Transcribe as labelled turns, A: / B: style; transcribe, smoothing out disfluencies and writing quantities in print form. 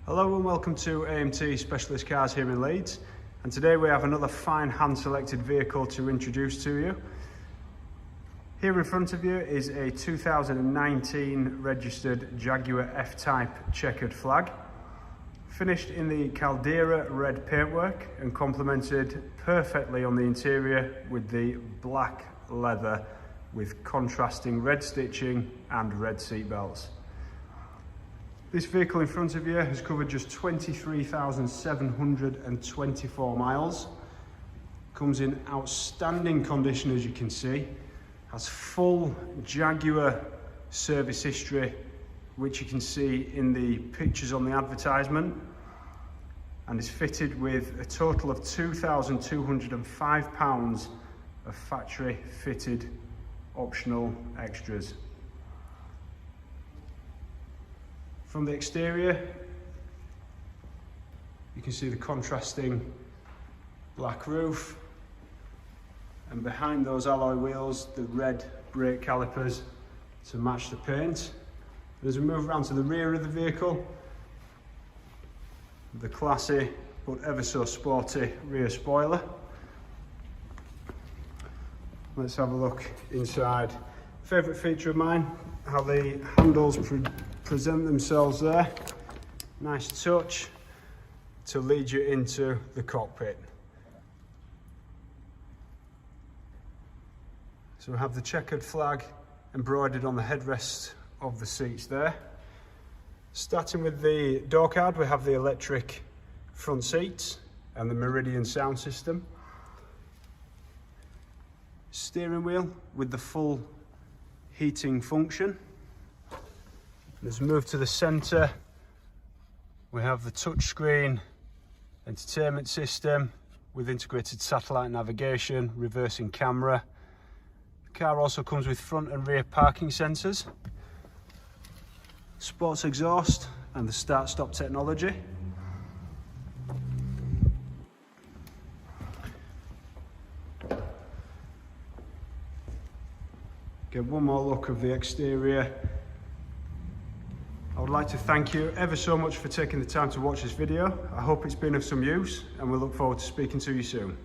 A: Hello and welcome to AMT Specialist Cars here in Leeds, and today we have another fine hand-selected vehicle to introduce to you. Here in front of you is a 2019 registered Jaguar F-Type Chequered Flag, finished in the Caldera Red Paintwork and complemented perfectly on the interior with the black leather with contrasting red stitching and red seatbelts. This vehicle in front of you has covered just 23,724 miles. Comes in outstanding condition, as you can see. Has full Jaguar service history, which you can see in the pictures on the advertisement, and is fitted with a total of £2,205 of factory fitted optional extras. From the exterior, you can see the contrasting black roof, and behind those alloy wheels, the red brake calipers to match the paint. As we move around to the rear of the vehicle, the classy but ever so sporty rear spoiler. Let's have a look inside. Favourite feature of mine, how the handles present themselves there. Nice touch to lead you into the cockpit. So we have the checkered flag embroidered on the headrest of the seats there. Starting with the door card, we have the electric front seats and the Meridian sound system. Steering wheel with the full heating function. Let's move to the centre. We have the touchscreen entertainment system with integrated satellite navigation, reversing camera. The car also comes with front and rear parking sensors, sports exhaust and the start-stop technology. Get one more look of the exterior. I would like to thank you ever so much for taking the time to watch this video. I hope it's been of some use, and we look forward to speaking to you soon.